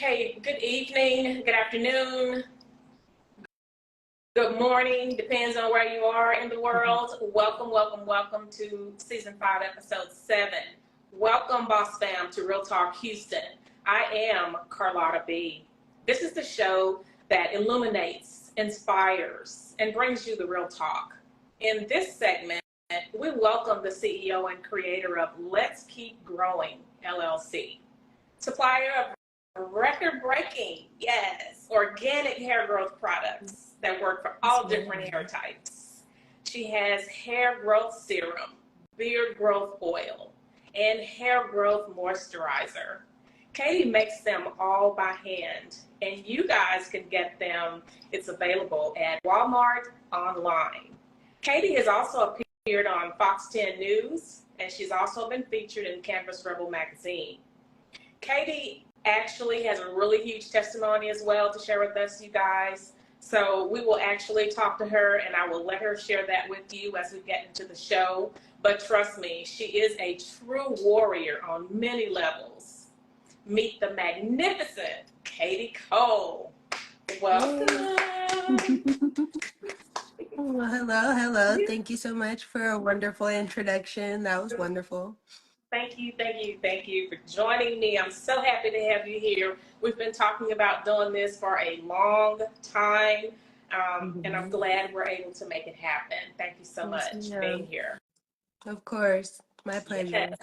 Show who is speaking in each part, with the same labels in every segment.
Speaker 1: Okay, good evening, good afternoon, good morning, depends on where you are in the world. Welcome to season 5, episode 7. Welcome, Boss Fam, to Real Talk Houston. I am Carlotta B. This is the show that illuminates, inspires, and brings you the real talk. In this segment, we welcome the CEO and creator of Let's Keep Growing, LLC, supplier of record-breaking, yes, organic hair growth products that work for all different hair types. She has Hair Growth Serum, Beard Growth Oil, and Hair Growth Moisturizer. Katie makes them all by hand, and you guys can get them. It's available at Walmart online. Katie has also appeared on Fox 10 News, and she's also been featured in Campus Rebel magazine. Katie actually has a really huge testimony as well to share with us, you guys. So we will actually talk to her, and I will let her share that with you as we get into the show. But trust me, she is a true warrior on many levels. Meet the magnificent Katie Cole. Welcome.
Speaker 2: Well, hello. Thank you so much for a wonderful introduction. That was wonderful.
Speaker 1: Thank you for joining me. I'm so happy to have you here. We've been talking about doing this for a long time, and I'm glad we're able to make it happen. Thank you so much for being here.
Speaker 2: Of course. My pleasure.
Speaker 1: Yes.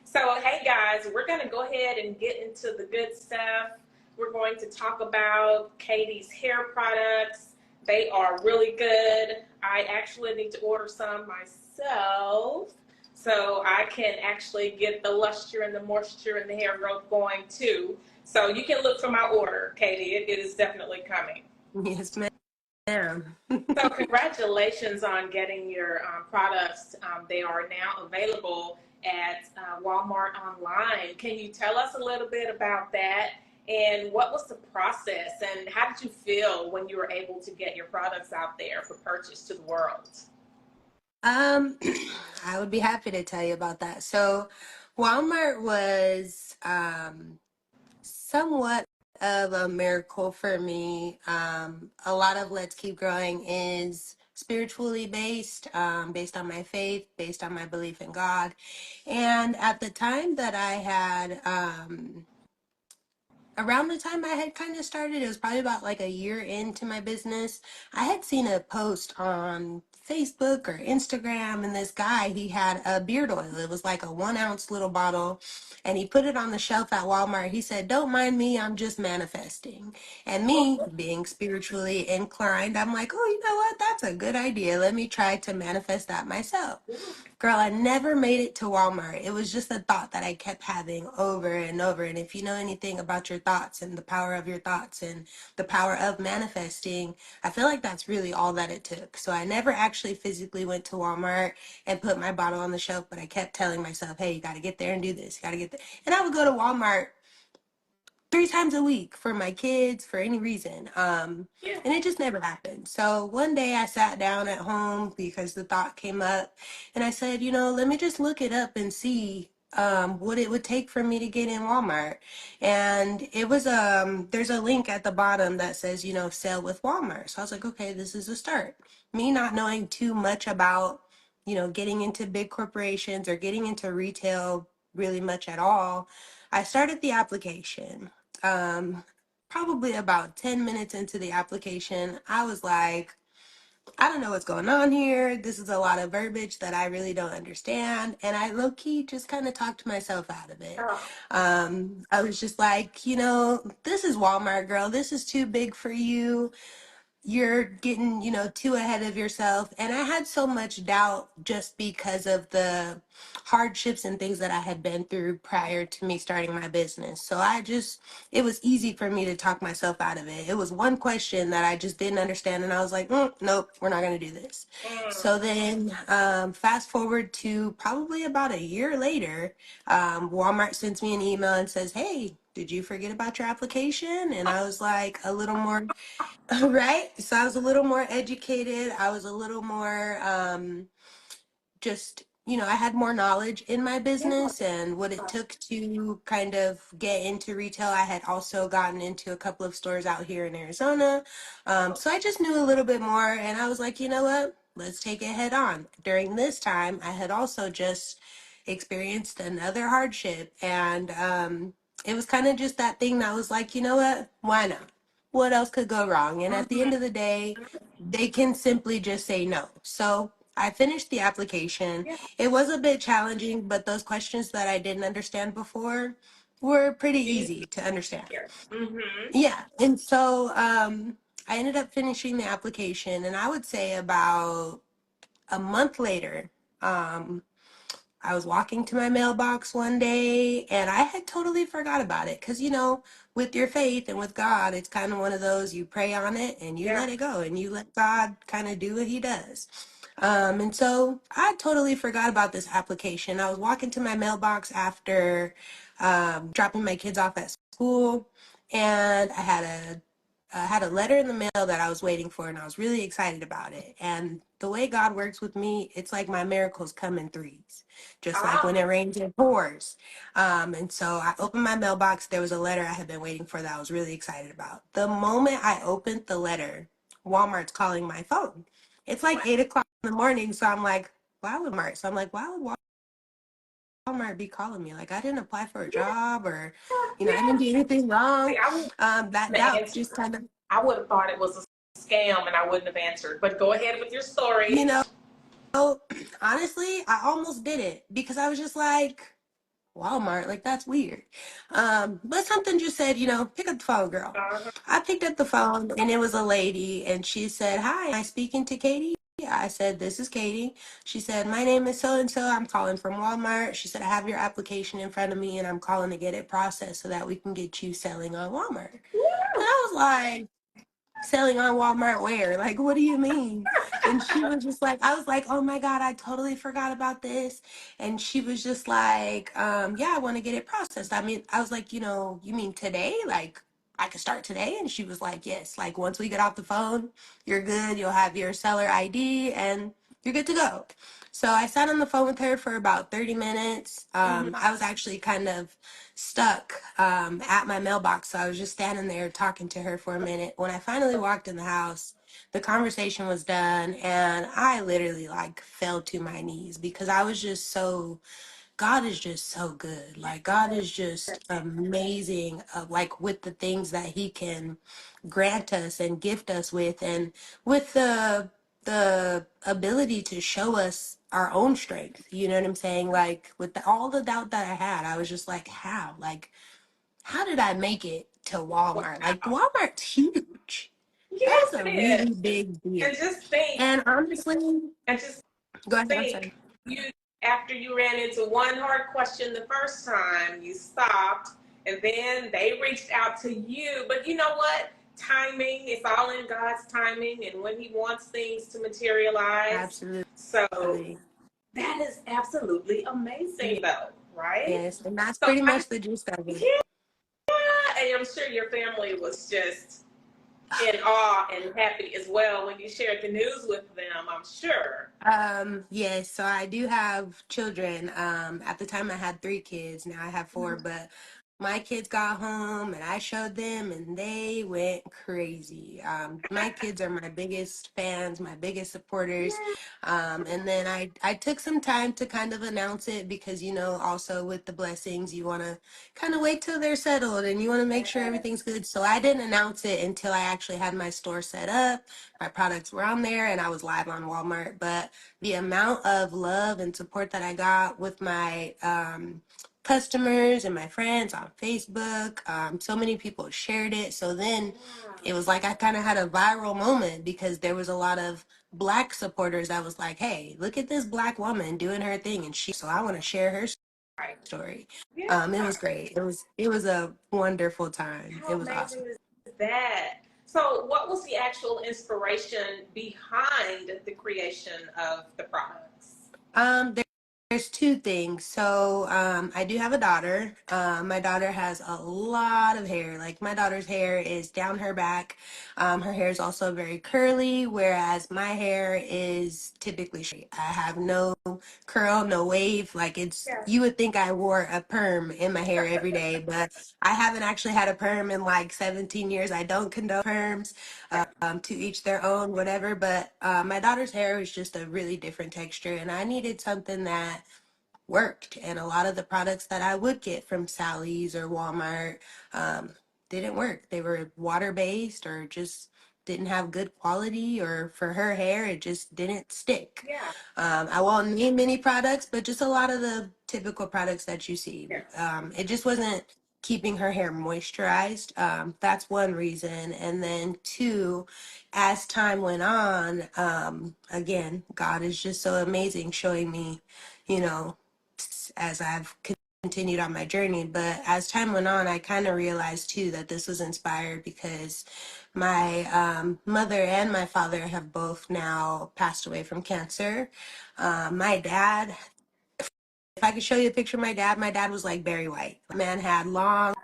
Speaker 1: So, hey guys, we're going to go ahead and get into the good stuff. We're going to talk about Katie's hair products. They are really good. I actually need to order some myself, so I can actually get the luster and the moisture and the hair growth going too. So you can look for my order, Katie. It is definitely coming.
Speaker 2: Yes, ma'am.
Speaker 1: So congratulations on getting your products. They are now available at Walmart online. Can you tell us a little bit about that? And what was the process? And how did you feel when you were able to get your products out there for purchase to the world?
Speaker 2: I would be happy to tell you about that. So Walmart was somewhat of a miracle for me. A lot of Let's Keep Growing is spiritually based, based on my faith, based on my belief in God. And at the time that I had around the time I had kind of started, it was probably about like a year into my business. I had seen a post on Facebook or Instagram, and this guy, he had a beard oil. It was like a 1 ounce little bottle, and he put it on the shelf at Walmart. He said, "Don't mind me, I'm just manifesting." And me being spiritually inclined, I'm like, "Oh, you know what? That's a good idea. Let me try to manifest that myself." Girl, I never made it to Walmart. It was just a thought that I kept having over and over. And if you know anything about your thoughts and the power of your thoughts and the power of manifesting, I feel like that's really all that it took. So I never actually physically went to Walmart and put my bottle on the shelf, but I kept telling myself, hey, you got to get there and do this. You got to get there. And I would go to Walmart 3 times a week for my kids for any reason. And it just never happened. So one day I sat down at home because the thought came up, and I said, let me just look it up and see what it would take for me to get in Walmart. And it was there's a link at the bottom that says, sell with Walmart. So I was like, okay, this is a start. Me not knowing too much about, getting into big corporations or getting into retail really much at all, I started the application. Probably about 10 minutes into the application, I was like, I don't know what's going on here. This is a lot of verbiage that I really don't understand. And I low-key just kind of talked myself out of it. I was just like, this is Walmart, girl. This is too big for you. You're getting, too ahead of yourself. And I had so much doubt just because of the hardships and things that I had been through prior to me starting my business. So it was easy for me to talk myself out of it. It was one question that I just didn't understand. And I was like, nope, we're not going to do this. So then fast forward to probably about a year later, Walmart sends me an email and says, hey, did you forget about your application? And I was like a little more right. So I was a little more educated. I was a little more just I had more knowledge in my
Speaker 1: Yeah.
Speaker 2: business and what it took to kind of get into retail. I had also gotten into a couple of stores out here in Arizona. So I just knew a little bit more, and I was like, you know what? Let's take it head on. During this time, I had also just experienced another hardship, and it was kind of just that thing that was like, you know what? Why not? What else could go wrong? And at the
Speaker 1: Mhm.
Speaker 2: end of the day, they can simply just say no. So I finished the application.
Speaker 1: Yeah.
Speaker 2: It was a bit challenging, but those questions that I didn't understand before were pretty easy to understand.
Speaker 1: Easier. Mm-hmm.
Speaker 2: Yeah. And so I ended up finishing the application, and I would say about a month later, um, I was walking to my mailbox one day and I had totally forgot about it. Because, with your faith and with God, it's kind of one of those you pray on it and you
Speaker 1: Yeah.
Speaker 2: let it go and you let God kind of do what he does. And so I totally forgot about this application. I was walking to my mailbox after dropping my kids off at school, and I had a letter in the mail that I was waiting for, and I was really excited about it. And the way God works with me, it's like my miracles come in threes, just like when
Speaker 1: Ah.
Speaker 2: it rains, it pours. And so I opened my mailbox. There was a letter I had been waiting for that I was really excited about. The moment I opened the letter, Walmart's calling my phone. It's like 8 o'clock in the morning, so I'm like, why would Walmart? So I'm like, why would Walmart be calling me? Like, I didn't apply for a
Speaker 1: Yeah.
Speaker 2: job, or, I
Speaker 1: Yeah.
Speaker 2: didn't do anything wrong.
Speaker 1: See, I wouldn't
Speaker 2: That
Speaker 1: have
Speaker 2: doubt
Speaker 1: answered.
Speaker 2: just kind of,
Speaker 1: I would have thought it was a scam and I wouldn't have answered. But go ahead with your
Speaker 2: you
Speaker 1: story.
Speaker 2: know, honestly, I almost did it because I was just like, Walmart, like that's weird. But something just said, pick up the phone, girl.
Speaker 1: Uh-huh.
Speaker 2: I picked up the phone and it was a lady and she said, hi, am I speaking to Katie? I said, this is Katie. She said, my name is so and so. I'm calling from Walmart. She said, I have your application in front of me and I'm calling to get it processed so that we can get you selling on Walmart. And
Speaker 1: Woo!
Speaker 2: I was like, selling on Walmart where? Like, what do you mean? And she was just like, I was like, oh my God, I totally forgot about this. And she was just like, yeah, I want to get it processed. I mean, I was like, you mean today? Like, I could start today? And she was like, yes, like once we get off the phone, you're good. You'll have your seller ID and you're good to go. So I sat on the phone with her for about 30 minutes.
Speaker 1: Mm-hmm.
Speaker 2: I was actually kind of stuck at my mailbox. So I was just standing there talking to her for a minute. When I finally walked in the house, the conversation was done, and I literally like fell to my knees because I was just so, God is just so good. Like, God is just amazing, like with the things that He can grant us and gift us with, and with the ability to show us our own strength. You know what I'm saying? Like with all the doubt that I had, I was just like, how? Like, how did I make it to Walmart? Like,
Speaker 1: Wow.
Speaker 2: Walmart's huge.
Speaker 1: Yes,
Speaker 2: That's a
Speaker 1: it is.
Speaker 2: really big deal.
Speaker 1: And just think,
Speaker 2: And honestly,
Speaker 1: and just
Speaker 2: go ahead, I'm
Speaker 1: think,
Speaker 2: sorry.
Speaker 1: you after you ran into one hard question the first time, you stopped, and then they reached out to you. But you know what? Timing, it's all in God's timing, and when He wants things to materialize. So
Speaker 2: Absolutely.
Speaker 1: that is absolutely amazing, though, right?
Speaker 2: Yes. And that's
Speaker 1: So
Speaker 2: pretty
Speaker 1: I,
Speaker 2: much the gist of it.
Speaker 1: yeah, and I'm sure your family was just in awe and happy as well when you shared the news with them, I'm sure.
Speaker 2: Yes, so I do have children. At the time I had 3 kids, now I have four,
Speaker 1: Mhm.
Speaker 2: but my kids got home and I showed them and they went crazy. My kids are my biggest fans, my biggest supporters.
Speaker 1: Yeah.
Speaker 2: And then I took some time to kind of announce it because, also with the blessings, you want to kind of wait till they're settled and you want to make sure everything's good. So I didn't announce it until I actually had my store set up, my products were on there, and I was live on Walmart. But the amount of love and support that I got with my customers and my friends on Facebook, so many people shared it. So then it was like I kind of had a viral moment because there was a lot of Black supporters that was like, hey, look at this Black woman doing her thing. And so I want to share her
Speaker 1: Right.
Speaker 2: story.
Speaker 1: Yeah.
Speaker 2: It was great. It was a wonderful time. It
Speaker 1: How
Speaker 2: was awesome.
Speaker 1: amazing is that? So, what was the actual inspiration behind the creation of the products?
Speaker 2: Um, There's two things. So, I do have a daughter. My daughter has a lot of hair. Like my daughter's hair is down her back. Her hair is also very curly, whereas my hair is typically straight. I have no curl, no wave. Like
Speaker 1: Yeah.
Speaker 2: you would think I wore a perm in my hair every day, but I haven't actually had a perm in like 17 years. I don't condone perms. To each their own, whatever. But my daughter's hair is just a really different texture, and I needed something that worked. And a lot of the products that I would get from Sally's or Walmart um, didn't work. They were water based or just didn't have good quality, or for her hair, it just didn't stick.
Speaker 1: Yeah.
Speaker 2: I won't name many products, but just a lot of the typical products that you see.
Speaker 1: Yes.
Speaker 2: It just wasn't keeping her hair moisturized. That's one reason. And then two, as time went on, again, God is just so amazing showing me, you know, as I've continued on my journey. But as time went on, I kind of realized too that this was inspired because my mother and my father have both now passed away from cancer. My dad, if I could show you a picture of my dad was like Barry White. The man had long,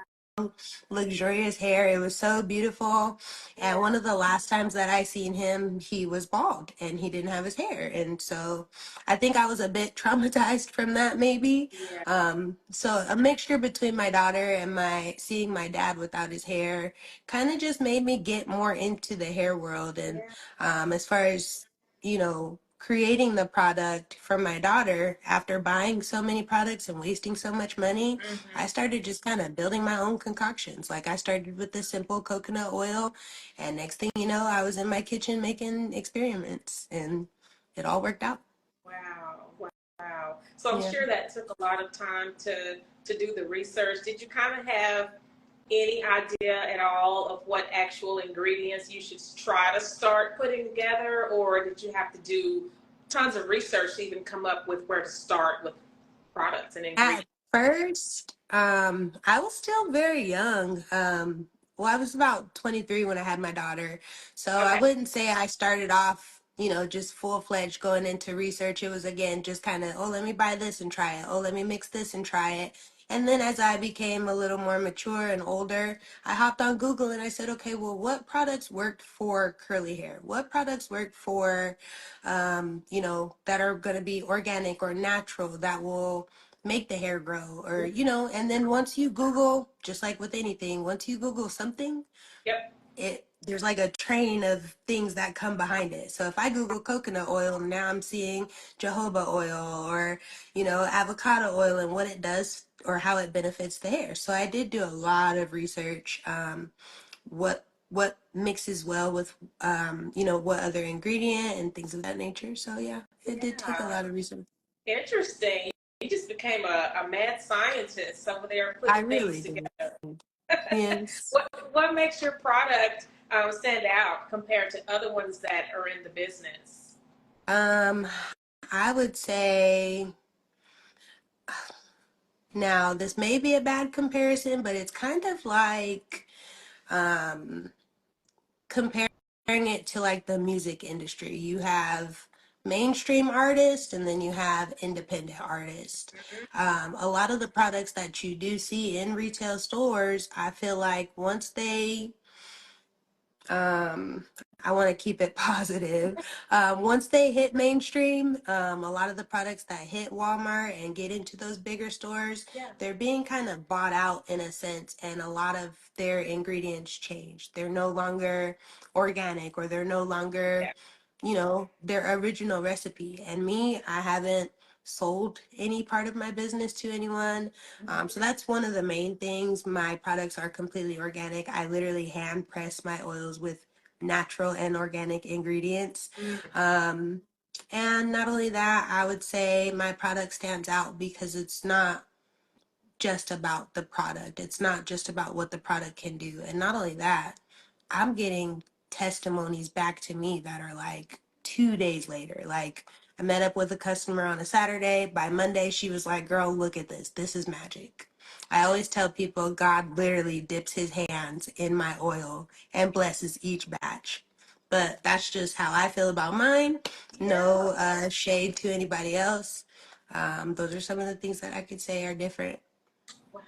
Speaker 2: luxurious hair. It was so beautiful. And
Speaker 1: Yeah.
Speaker 2: one of the last times that I seen him, he was bald and he didn't have his hair. And so I think I was a bit traumatized from that maybe.
Speaker 1: Yeah.
Speaker 2: So a mixture between my daughter and my seeing my dad without his hair kind of just made me get more into the hair world. And
Speaker 1: Yeah.
Speaker 2: as far as, creating the product for my daughter after buying so many products and wasting so much money, I
Speaker 1: Hmm.
Speaker 2: started just kind of building my own concoctions. Like I started with the simple coconut oil, and next thing you know, I was in my kitchen making experiments, and it all worked out.
Speaker 1: Wow. Wow. So I'm
Speaker 2: Yeah.
Speaker 1: sure that took a lot of time to do the research. Did you kind of have any idea at all of what actual ingredients you should try to start putting together, or did you have to do tons of research to even come up with where to start with products and
Speaker 2: At
Speaker 1: ingredients?
Speaker 2: first, I was still very young. Well, I was about 23 when I had my daughter. So I
Speaker 1: Okay.
Speaker 2: wouldn't say I started off, just full-fledged going into research. It was again just kind of, oh, let me buy this and try it. Oh, let me mix this and try it. And then as I became a little more mature and older, I hopped on Google and I said, okay, well, what products worked for curly hair? What products worked for, that are going to be organic or natural that will make the hair grow, or and then once you Google, just like with anything, once you Google something,
Speaker 1: Yep.
Speaker 2: it there's like a train of things that come behind it. So if I Google coconut oil, now I'm seeing jojoba oil, or avocado oil, and what it does or how it benefits the hair. So I did do a lot of research, what mixes well with what other ingredient and things of that nature. So yeah, it did take a
Speaker 1: Yeah.
Speaker 2: lot of research.
Speaker 1: Interesting. You just became a mad scientist over there
Speaker 2: I
Speaker 1: putting things
Speaker 2: really did.
Speaker 1: together.
Speaker 2: Yes.
Speaker 1: What makes your product stand out compared to other ones that are in the business?
Speaker 2: Um, I would say now this may be a bad comparison, but it's kind of like um comparing it to like the music industry. You have mainstream artists and then you have independent artists. A lot of the products that you do see in retail stores, I feel like once they um I want to keep it positive. Once they hit mainstream, a lot of the products that hit Walmart and get into those bigger stores,
Speaker 1: Yeah.
Speaker 2: they're being kind of bought out in a sense, and a lot of their ingredients change. They're no longer organic, or they're no longer
Speaker 1: Yeah.
Speaker 2: their original recipe. And me, I haven't sold any part of my business to anyone. So
Speaker 1: Mhm.
Speaker 2: that's one of the main things. My products are completely organic. I literally hand press my oils with natural and organic ingredients.
Speaker 1: Mm.
Speaker 2: Um, and not only that, I would say my product stands out because it's not just about the product. It's not just about what the product can do. And not only that, I'm getting testimonies back to me that are like 2 days later. Like I met up with a customer on a Saturday. By Monday, she was like, girl, look at this. This is magic. I always tell people God literally dips his hands in my oil and blesses each batch. But that's just how I feel about mine.
Speaker 1: Yeah.
Speaker 2: No shade to anybody else. Those are some of the things that I could say are different.
Speaker 1: Wow,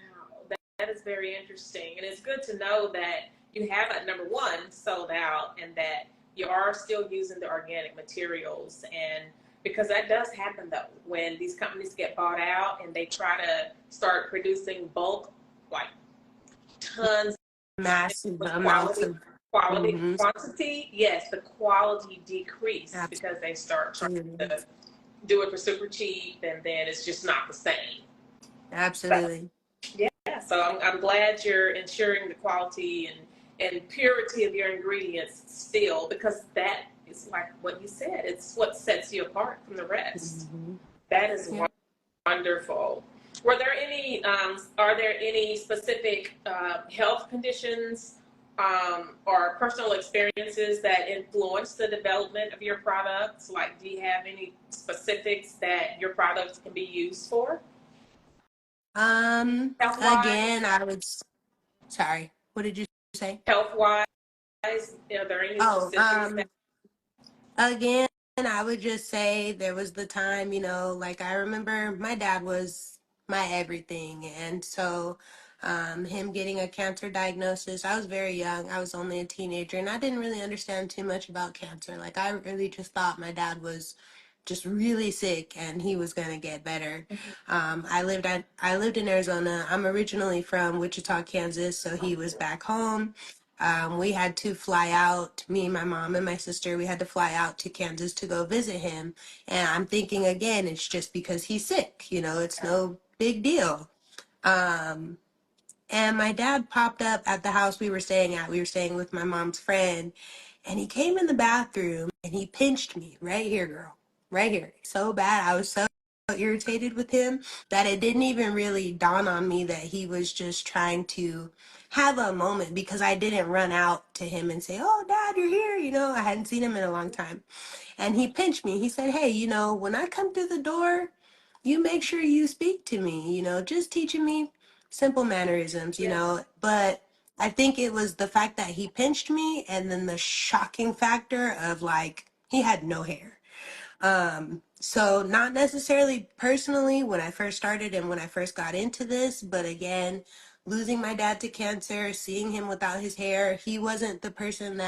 Speaker 1: that is very interesting. And it's good to know that you have it, number one, sold out, and that you are still using the organic materials. And because that does happen though, when these companies get bought out and they try to start producing bulk, like tons
Speaker 2: Massive
Speaker 1: with
Speaker 2: amounts of. Hmm.
Speaker 1: quantity, yes, the quality decrease because they start trying
Speaker 2: Absolutely.
Speaker 1: to do it for super cheap, and then it's just not the same. So,
Speaker 2: Absolutely.
Speaker 1: yeah, so I'm glad you're ensuring the quality and purity of your ingredients still, because that is like what you said. It's what sets you apart from the rest.
Speaker 2: Hmm.
Speaker 1: That is
Speaker 2: Yeah.
Speaker 1: wonderful. Were there any? Are there any specific health conditions or personal experiences that influence the development of your products? Like, do you have any specifics that your products can be used for, health wise?
Speaker 2: Again, sorry, what did you say?
Speaker 1: Health wise, are there any
Speaker 2: Oh,
Speaker 1: specifics that?
Speaker 2: again, I would just say there was the time, like I remember my dad was my everything. And so, him getting a cancer diagnosis, I was very young. I was only a teenager and I didn't really understand too much about cancer. Like, I really just thought my dad was just really sick and he was gonna get better. I lived in Arizona. I'm originally from Wichita, Kansas, so he was back home. We had to fly out, me, my mom, and my sister, we had to fly out to Kansas to go visit him. And I'm thinking again, it's just because he's sick, it's no big deal. Um, and my dad popped up at the house we were staying at. We were staying with my mom's friend. And he came in the bathroom and he pinched me right here, girl. Right here. So bad. I was so irritated with him that it didn't even really dawn on me that he was just trying to have a moment, because I didn't run out to him and say, "Oh, Dad, you're here." I hadn't seen him in a long time. And he pinched me. He said, "Hey, when I come through the door, you make sure you speak to me, just teaching me simple mannerisms,
Speaker 1: Yeah,
Speaker 2: But I think it was the fact that he pinched me and then the shocking factor of like, he had no hair. So not necessarily personally when I first started and when I first got into this, but again, losing my dad to cancer, seeing him without his hair, he was the person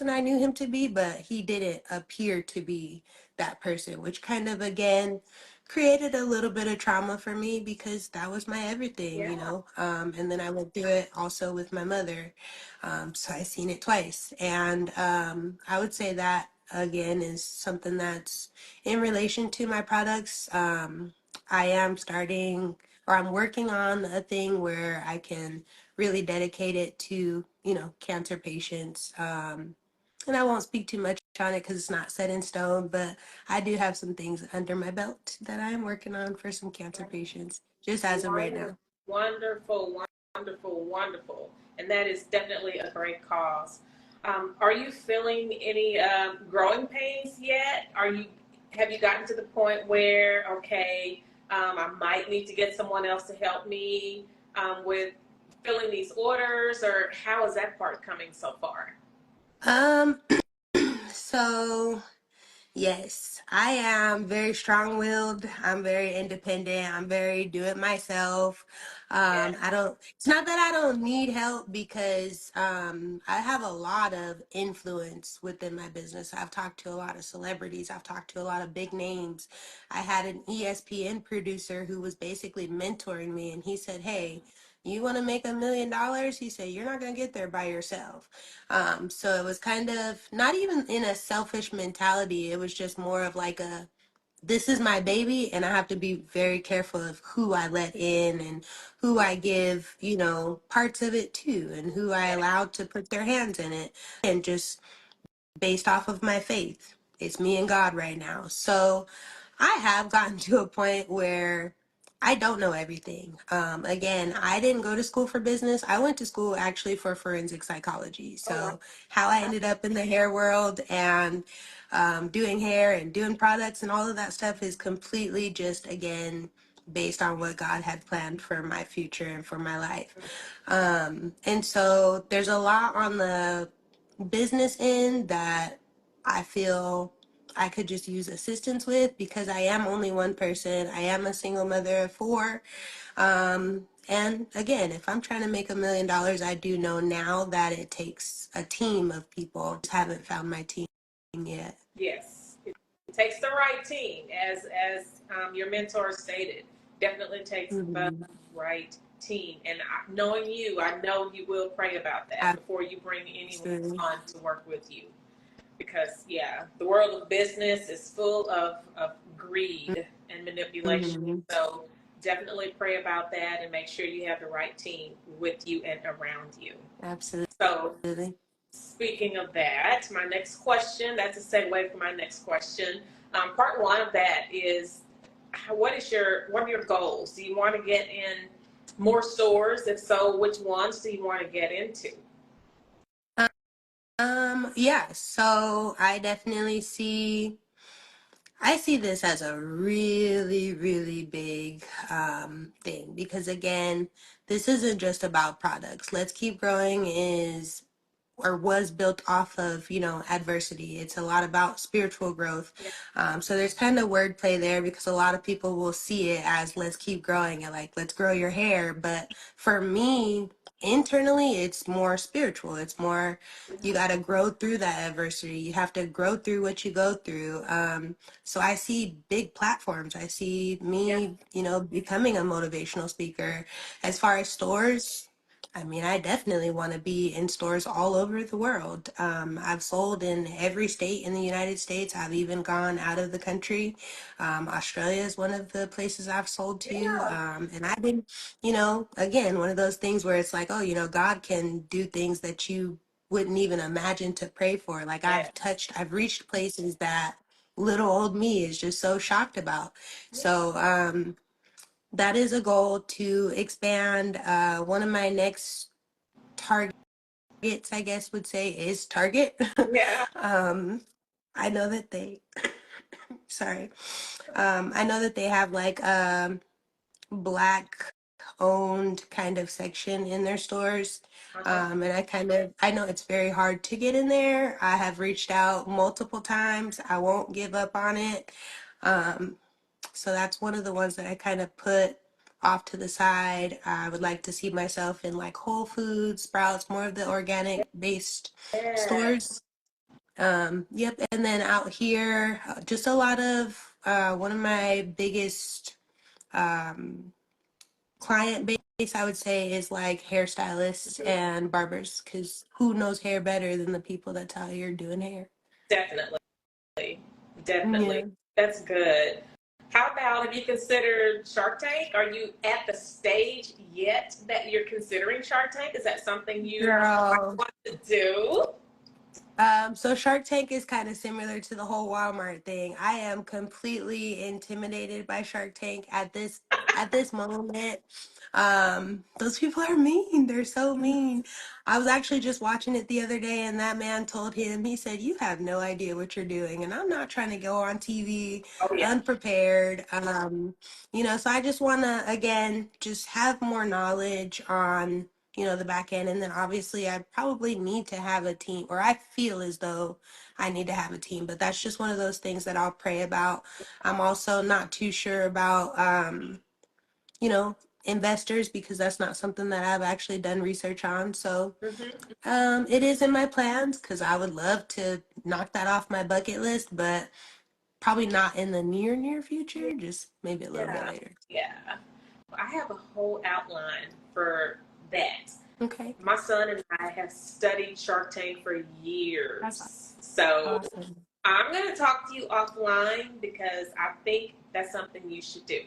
Speaker 2: I knew him to be, but he didn't appear to be that person, which kind of again created a little bit of trauma for me because that was my everything,
Speaker 1: yeah,
Speaker 2: and then I went through it also with my mother. So I seen it twice. And I would say that again is something that's in relation to my products. I am starting, or I'm working on a thing where I can really dedicate it to, cancer patients. And I won't speak too much on it because it's not set in stone, but I do have some things under my belt that I am working on for some cancer patients, just as of right
Speaker 1: wonderful,
Speaker 2: now.
Speaker 1: wonderful, wonderful, wonderful, and that is definitely a great cause. Are you feeling any growing pains yet? Have you gotten to the point where, okay, I might need to get someone else to help me with filling these orders, or how is that part coming so far?
Speaker 2: Um, so yes, I am very strong-willed. I'm very independent. I'm very do it myself.
Speaker 1: Yeah.
Speaker 2: It's not that I don't need help because I have a lot of influence within my business. I've talked to a lot of celebrities. I've talked to a lot of big names. I had an ESPN producer who was basically mentoring me, and he said, "Hey, you want to make $1 million?" He said, "You're not going to get there by yourself." So it was kind of not even in a selfish mentality. It was just more of like this is my baby and I have to be very careful of who I let in and who I give, parts of it to and who I
Speaker 1: Yeah.
Speaker 2: allow to put their hands in it. And just based off of my faith. It's me and God right now. So I have gotten to a point where I don't know everything. Again, I didn't go to school for business. I went to school actually for forensic psychology.
Speaker 1: Oh, wow.
Speaker 2: So how I ended up in the hair world and doing hair and doing products and all of that stuff is completely just, again, based on what God had planned for my future and for my life. And so there's a lot on the business end that I feel I could just use assistance with, because I am only one person. I am a single mother of four. And again, if I'm trying to make $1 million, I do know now that it takes a team of people. Just haven't found my team yet.
Speaker 1: Yes, it takes the right team, as your mentor stated. Definitely takes the
Speaker 2: Mm-hmm.
Speaker 1: right team. And knowing you, I know you will pray about that before you bring anyone
Speaker 2: Absolutely.
Speaker 1: on to work with you. Because, yeah, the world of business is full of greed and manipulation.
Speaker 2: Mm-hmm.
Speaker 1: So definitely pray about that and make sure you have the right team with you and around you. So,
Speaker 2: Absolutely.
Speaker 1: speaking of that, my next question, that's a segue for my next question. Part one of that is, what are your goals? Do you want to get in more stores? If so, which ones do you want to get into?
Speaker 2: Yeah, so I see this as a really, really big thing, because again, this isn't just about products. Let's Keep Growing is, or was built off of, adversity. It's a lot about spiritual growth.
Speaker 1: Yeah.
Speaker 2: So there's kind of wordplay there, because a lot of people will see it as let's keep growing and like let's grow your hair. But for me, internally, it's more spiritual. It's more, you got to grow through that adversity. You have to grow through what you go through. So I see big platforms. I see
Speaker 1: Yeah.
Speaker 2: me, becoming a motivational speaker. As far as stores, I mean, I definitely want to be in stores all over the world. I've sold in every state in the United States. I've even gone out of the country. Australia is one of the places I've sold to.
Speaker 1: Yeah.
Speaker 2: And I've been, again, one of those things where it's like, oh, God can do things that you wouldn't even imagine to pray for. Like
Speaker 1: Yes.
Speaker 2: I've reached places that little old me is just so shocked about. So, that is a goal to expand. One of my next targets, I guess, would say is Target.
Speaker 1: Yeah.
Speaker 2: um, I know that they, sorry, I know that they have like a black owned kind of section in their stores.
Speaker 1: Uh-huh.
Speaker 2: And I know it's very hard to get in there. I have reached out multiple times. I won't give up on it. Um, So that's one of the ones that I kind of put off to the side. I would like to see myself in like Whole Foods, Sprouts, more of the organic based
Speaker 1: Yeah.
Speaker 2: stores. Yep. And then out here, just a lot of one of my biggest um, client base, I would say, is like hairstylists and barbers, because who knows hair better than the people that's out here doing hair?
Speaker 1: Definitely. Definitely.
Speaker 2: Yeah.
Speaker 1: That's good. How about, have you considered Shark Tank? Are you at the stage yet that you're considering Shark Tank? Is that something you might
Speaker 2: Girl.
Speaker 1: want to do?
Speaker 2: So Shark Tank is kind of similar to the whole Walmart thing. I am completely intimidated by Shark Tank at this moment. Those people are mean. They're so mean. I was actually just watching it the other day, and that man told him, he said, "You have no idea what you're doing." And I'm not trying to go on TV
Speaker 1: Oh, yeah.
Speaker 2: unprepared. So I just want to, again, just have more knowledge on the back end. And then obviously I probably need to have a team, or I feel as though I need to have a team, but that's just one of those things that I'll pray about. I'm also not too sure about, you know, investors, because that's not something that I've actually done research on. So
Speaker 1: Mm-hmm.
Speaker 2: it is in my plans, because I would love to knock that off my bucket list, but probably not in the near future, just maybe a little bit
Speaker 1: Yeah.
Speaker 2: later.
Speaker 1: Yeah. I have a whole outline for that.
Speaker 2: Okay.
Speaker 1: My son and I have studied Shark Tank for
Speaker 2: That's
Speaker 1: years. So
Speaker 2: awesome.
Speaker 1: I'm going to talk to you offline because I think that's something you should do.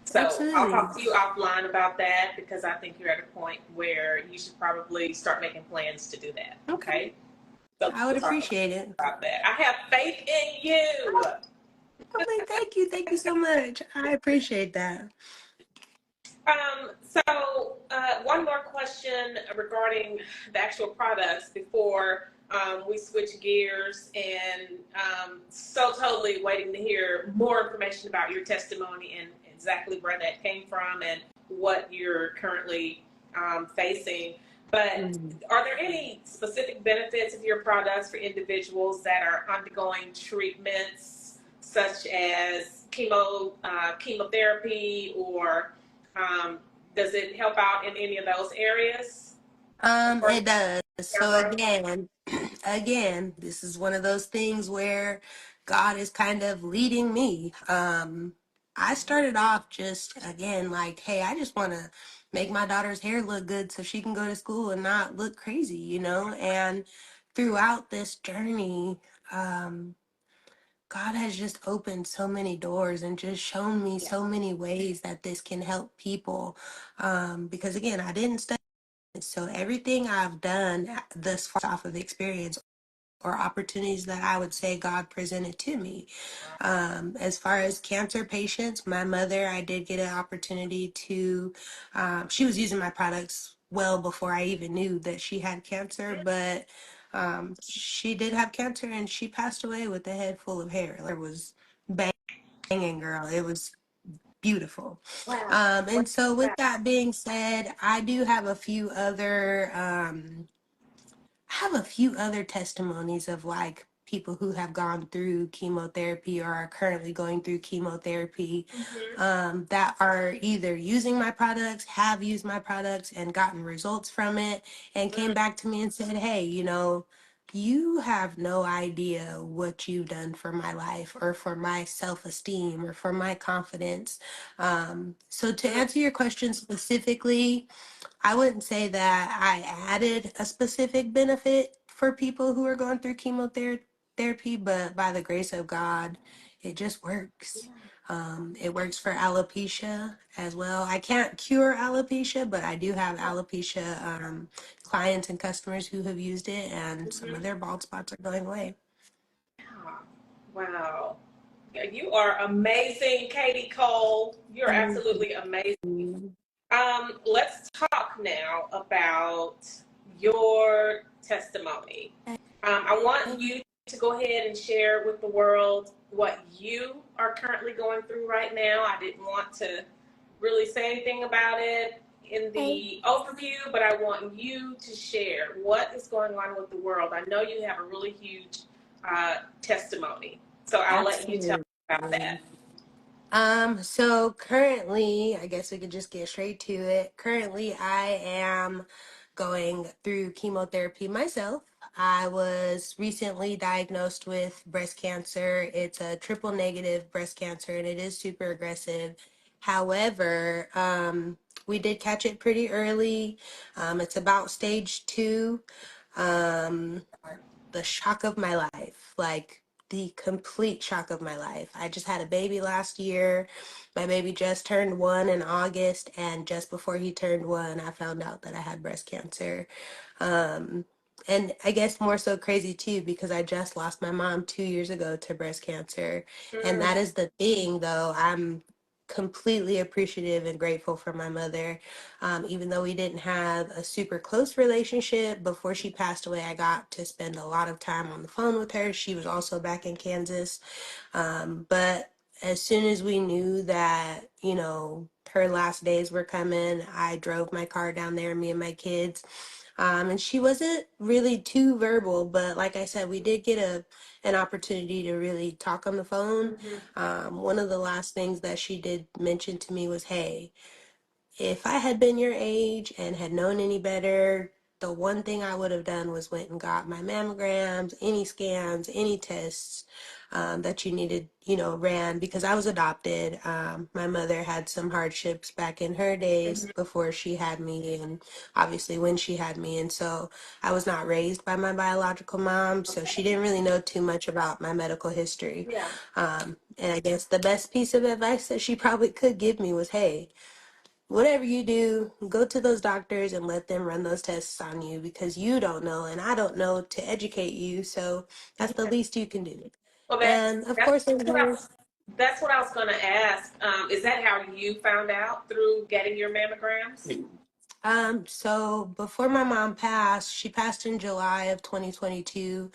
Speaker 1: So I'll
Speaker 2: Absolutely.
Speaker 1: talk to you offline about that because I think you're at a point where you should probably start making plans to do that.
Speaker 2: Okay.
Speaker 1: Okay? So
Speaker 2: I would
Speaker 1: we'll talk
Speaker 2: appreciate it.
Speaker 1: about that. I have faith in you.
Speaker 2: Okay, thank you. Thank you so much. I appreciate that.
Speaker 1: One more question regarding the actual products before we switch gears, and so totally waiting to hear more information about your testimony and exactly where that came from and what you're currently facing. But
Speaker 2: Mm.
Speaker 1: are there any specific benefits of your products for individuals that are undergoing treatments such as chemotherapy, or does it help out in any of those areas? Or
Speaker 2: It does.
Speaker 1: hair
Speaker 2: So
Speaker 1: growth?
Speaker 2: again, this is one of those things where God is kind of leading me. I started off just again like, hey, I just want to make my daughter's hair look good so she can go to school and not look crazy, you know? And throughout this journey, um, God has just opened so many doors and just shown me
Speaker 1: Yeah.
Speaker 2: so many ways that this can help people. Because again, I didn't study. So everything I've done thus far off of experience or opportunities that I would say God presented to me. As far as cancer patients, my mother, I did get an opportunity to, she was using my products well before I even knew that she had cancer, but she did have cancer and she passed away with a head full of hair. It was banging, girl. It was beautiful.
Speaker 1: Wow.
Speaker 2: And so with that being said, I have a few other testimonies of like people who have gone through chemotherapy or are currently going through chemotherapy,
Speaker 1: Mm-hmm.
Speaker 2: that are either using my products, have used my products and gotten results from it, and came back to me and said, hey, you know, you have no idea what you've done for my life or for my self esteem or for my confidence. So, to answer your question specifically, I wouldn't say that I added a specific benefit for people who are going through chemotherapy, but by the grace of God, it just works. It works for alopecia as well. I can't cure alopecia, but I do have alopecia clients and customers who have used it, and some of
Speaker 1: Mm-hmm.
Speaker 2: their bald spots are going away.
Speaker 1: Wow. Yeah, you are amazing, Katie Cole. You're
Speaker 2: Thank
Speaker 1: absolutely amazing.
Speaker 2: you.
Speaker 1: Let's talk now about your testimony. I want you to go ahead and share with the world what you are currently going through right now. I didn't want to really say anything about it in the overview, but I want you to share what is going on with the world. I know you have a really huge testimony, so I'll let you tell
Speaker 2: Absolutely.
Speaker 1: me about that.
Speaker 2: So currently, I guess we could just get straight to it. Currently, I am going through chemotherapy myself. I was recently diagnosed with breast cancer. It's a triple negative breast cancer and it is super aggressive. However, we did catch it pretty early. It's about stage 2. Um, the shock of my life, like the complete shock of my life. I just had a baby last year. My baby just turned 1 in August, and just before he turned 1, I found out that I had breast cancer. Um, and I guess more so crazy too, because I just lost my mom 2 years ago to breast cancer. And
Speaker 1: Mm,
Speaker 2: that is the thing, though. I'm completely appreciative and grateful for my mother. Even though we didn't have a super close relationship, before she passed away, I got to spend a lot of time on the phone with her. She was also back in Kansas. But as soon as we knew that, you know, her last days were coming, I drove my car down there, me and my kids. And she wasn't really too verbal, but like I said, we did get an opportunity to really talk on the phone.
Speaker 1: mhm.
Speaker 2: One of the last things that she did mention to me was, hey, if I had been your age and had known any better, the one thing I would have done was went and got my mammograms, any scans, any tests that you needed, you know, ran because I was adopted. My mother had some hardships back in her days before she had me, and obviously when she had me. And so I was not raised by my biological mom, so she didn't really know too much about my medical history.
Speaker 1: Yeah.
Speaker 2: And I guess the best piece of advice that she probably could give me was, hey, whatever you do, go to those doctors and let them run those tests on you because you don't know and I don't know to educate you. So that's the
Speaker 1: Yeah.
Speaker 2: least you can do.
Speaker 1: Well,
Speaker 2: And of
Speaker 1: that's
Speaker 2: course, there's
Speaker 1: what I
Speaker 2: ways.
Speaker 1: was that's what I was going to ask. Is that how you found out, through getting your mammograms?
Speaker 2: So before my mom passed, she passed in July of 2022.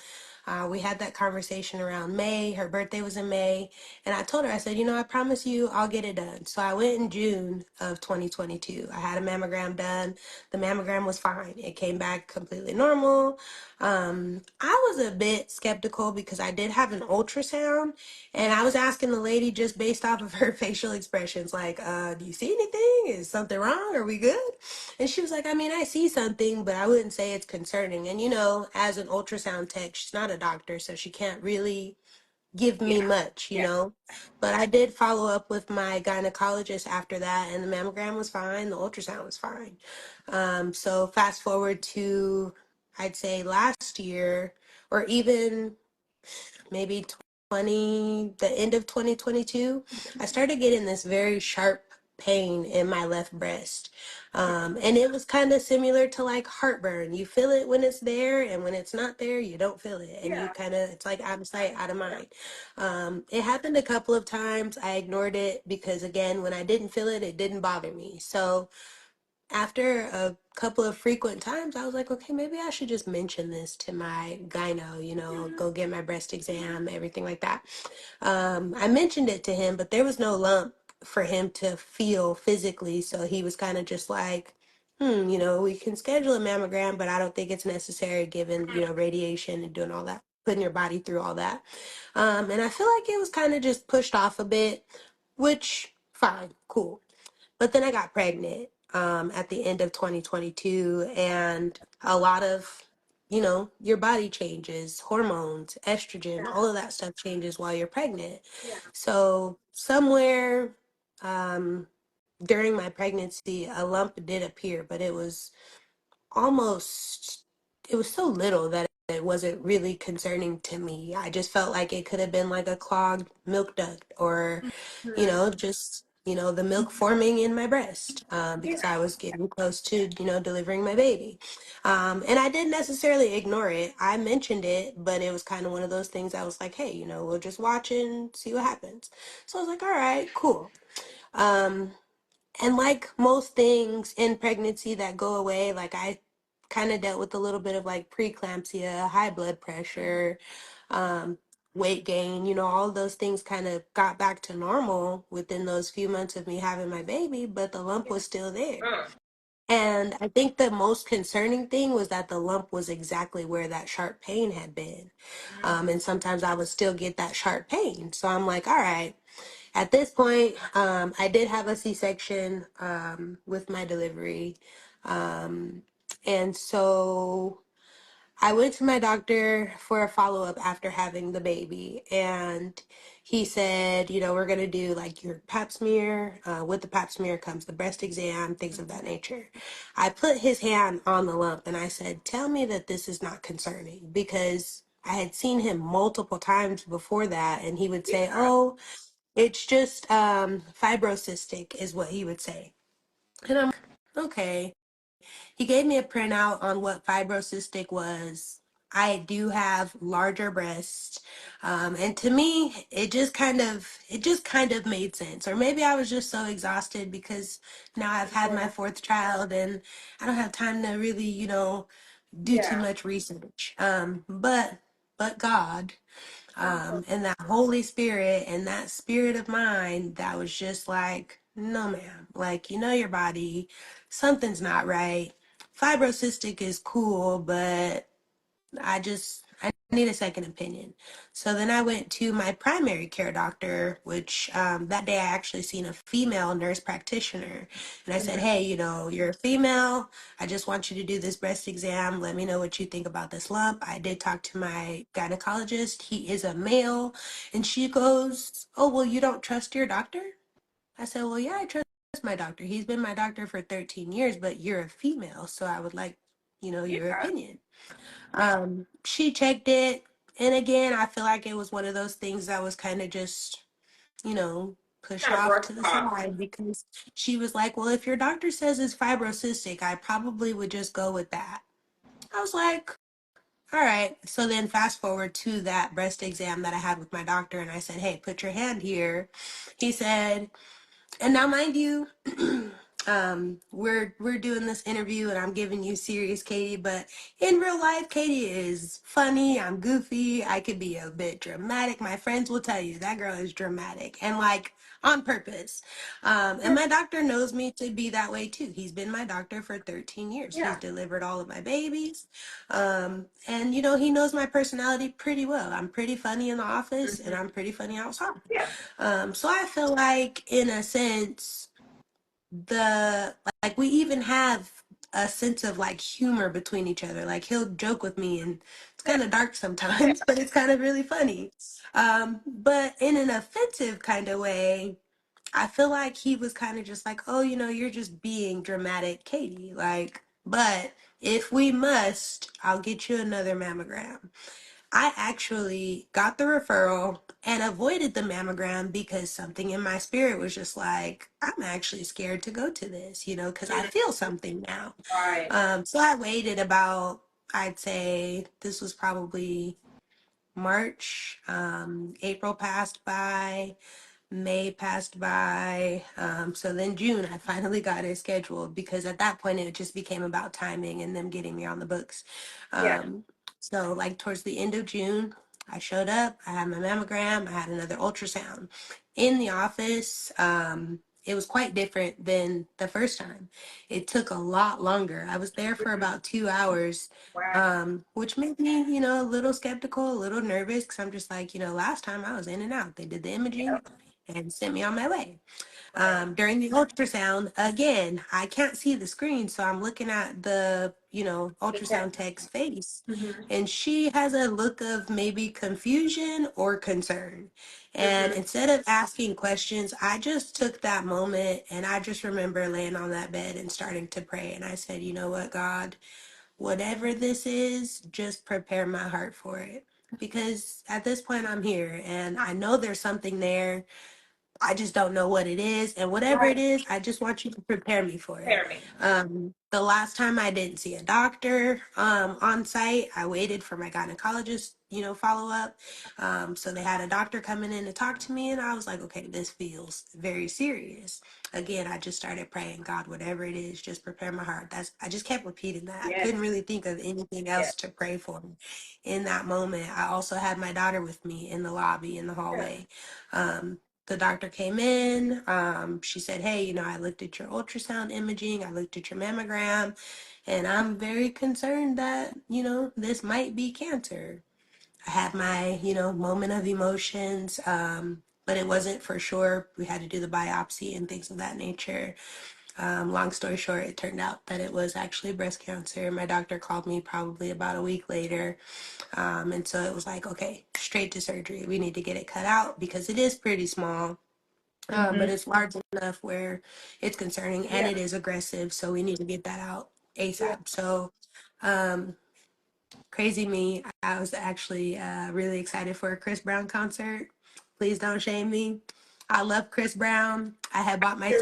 Speaker 2: We had that conversation around May. Her birthday was in May. And I told her, I said, I promise you I'll get it done. So I went in June of 2022. I had a mammogram done. The mammogram was fine. It came back completely normal. I was a bit skeptical because I did have an ultrasound, and I was asking the lady just based off of her facial expressions, like, do you see anything? Is something wrong? Are we good? And she was like, I mean, I see something, but I wouldn't say it's concerning. And as an ultrasound tech, she's not a doctor, so she can't really give me
Speaker 1: Yeah.
Speaker 2: much,
Speaker 1: Yeah.
Speaker 2: But I did follow up with my gynecologist after that, and the mammogram was fine, the ultrasound was fine. So fast forward to, I'd say last year, or even maybe the end of 2022, I started getting this very sharp pain in my left breast. And it was kind of similar to like heartburn. You feel it when it's there, and when it's not there, you don't feel it. And you
Speaker 1: Yeah.
Speaker 2: kind of, it's like out of sight, out of mind. It happened a couple of times. I ignored it because, again, when I didn't feel it, it didn't bother me. So after a couple of frequent times, I was like, okay, maybe I should just mention this to my gyno, go get my breast exam, everything like that. I mentioned it to him, but there was no lump for him to feel physically. So he was kind of just like, we can schedule a mammogram, but I don't think it's necessary given, radiation and doing all that, putting your body through all that. And I feel like it was kind of just pushed off a bit, which fine, cool. But then I got pregnant at the end of 2022, and a lot of, your body changes, hormones, estrogen, all of that stuff changes while you're pregnant.
Speaker 1: Yeah.
Speaker 2: So somewhere um, during my pregnancy, a lump did appear, but it was almost, it was so little that it wasn't really concerning to me. I just felt like it could have been like a clogged milk duct, or just the milk forming in my breast, because I was getting close to delivering my baby. And I didn't necessarily ignore it. I mentioned it, but it was kind of one of those things. I was like, hey, we'll just watch and see what happens. So I was like, all right, cool. um and like most things in pregnancy that go away, like I kind of dealt with a little bit of like preeclampsia, high blood pressure, um, weight gain, all of those things kind of got back to normal within those few months of me having my baby, but the lump was still there. And I think the most concerning thing was that the lump was exactly where that sharp pain had been. And sometimes I would still get that sharp pain. So I'm like, all right, at this point, I did have a C-section with my delivery. Um, and so I went to my doctor for a follow-up after having the baby. And he said, we're going to do like your pap smear. With the pap smear comes the breast exam, things of that nature. I put his hand on the lump and I said, tell me that this is not concerning, because I had seen him multiple times before that. And he would say, oh, it's just fibrocystic is what he would say. And I'm like, okay. He gave me a printout on what fibrocystic was. I do have larger breasts. And to me, it just kind of made sense. Or maybe I was just so exhausted because now I've had my fourth child and I don't have time to really, do too
Speaker 1: Yeah.
Speaker 2: much research. But God, and that Holy Spirit and that spirit of mine that was just like, no, ma'am, like, your body, something's not right. Fibrocystic is cool, but I need a second opinion. So then I went to my primary care doctor, which that day I actually seen a female nurse practitioner. And I said, hey, you're a female. I just want you to do this breast exam. Let me know what you think about this lump. I did talk to my gynecologist. He is a male. And she goes, oh, well, you don't trust your doctor? I said, well, yeah, I trust my doctor. He's been my doctor for 13 years, but you're a female. So I would like, your
Speaker 1: Yeah.
Speaker 2: opinion. She checked it, and again, I feel like it was one of those things that was kind of just, you know, pushed
Speaker 1: Kind of
Speaker 2: off
Speaker 1: brushed
Speaker 2: to the
Speaker 1: off.
Speaker 2: side, because she was like, well, if your doctor says it's fibrocystic, I probably would just go with that. I was like, all right. So then fast forward to that breast exam that I had with my doctor, and I said, hey, put your hand here. He said, and now mind you, we're doing this interview and I'm giving you serious Katie, but in real life, Katie is funny. I'm goofy. I could be a bit dramatic. My friends will tell you that girl is dramatic and like on purpose. And my doctor knows me to be that way too. He's been my doctor for 13 years. He's
Speaker 1: Yeah.
Speaker 2: delivered all of my babies. And you know, he knows my personality pretty well. I'm pretty funny in the office and I'm pretty funny outside.
Speaker 1: Yeah.
Speaker 2: So I feel like in a sense, the like we even have a sense of like humor between each other. Like he'll joke with me and it's kind of dark
Speaker 1: Yeah.
Speaker 2: sometimes, but it's kind of really funny. But in an offensive kind of way, I feel like he was kind of just like, oh, you know, you're just being dramatic, Katie. Like, but if we must, I'll get you another mammogram. I actually got the referral and avoided the mammogram because something in my spirit was just like, I'm actually scared to go to this, you know, because I feel something now.
Speaker 1: Right.
Speaker 2: So I waited about, I'd say this was probably March, April passed by. May passed by. So then June, I finally got it scheduled because at that point it just became about timing and them getting me on the books.
Speaker 1: Yeah.
Speaker 2: Um, so like towards the end of June, I showed up, I had my mammogram, I had another ultrasound. In the office, it was quite different than the first time. It took a lot longer. I was there for about 2 hours,
Speaker 1: Wow.
Speaker 2: which made me, you know, a little skeptical, a little nervous because I'm just like, you know, last time I was in and out. They did the
Speaker 1: Yeah.
Speaker 2: imaging and sent me on my way.
Speaker 1: Right.
Speaker 2: During the ultrasound, again, I can't see the screen, so I'm looking at the, you know,
Speaker 1: The tech.
Speaker 2: ultrasound tech's face,
Speaker 1: Mm-hmm.
Speaker 2: and she has a look of maybe confusion or concern. And
Speaker 1: Mm-hmm.
Speaker 2: instead of asking questions, I just took that moment and I just remember laying on that bed and starting to pray. And I said, you know what, God, whatever this is, just prepare my heart for it. Because at this point, I'm here and I know there's something there. I just don't know what it is. And whatever it
Speaker 1: Right.
Speaker 2: is, I just want you to prepare me for it.
Speaker 1: Prepare me.
Speaker 2: The last time I didn't see a doctor on site, I waited for my gynecologist, you know, follow up. So they had a doctor coming in to talk to me, and I was like, okay, this feels very serious. Again, I just started praying, God, whatever it is, just prepare my heart. I just kept repeating that. I
Speaker 1: Yes.
Speaker 2: couldn't really think of anything
Speaker 1: Yes.
Speaker 2: else to pray for in that moment. I also had my daughter with me in the lobby, in the
Speaker 1: Yeah.
Speaker 2: hallway. The doctor came in. She said, hey, you know, I looked at your ultrasound imaging, I looked at your mammogram, and I'm very concerned that, you know, this might be cancer. I had my, you know, moment of emotions, but it wasn't for sure. We had to do the biopsy and things of that nature. Long story short, it turned out that it was actually breast cancer. My doctor called me probably about a week later. And so it was like, okay, straight to surgery. We need to get it cut out because it is pretty small, but
Speaker 1: Mm-hmm.
Speaker 2: it's large enough where it's concerning and
Speaker 1: Yeah.
Speaker 2: it is aggressive. So we need to get that out
Speaker 1: Yeah.
Speaker 2: ASAP. So, um, crazy me, I was actually really excited for a Chris Brown concert. Please don't shame me. I love Chris Brown. I bought my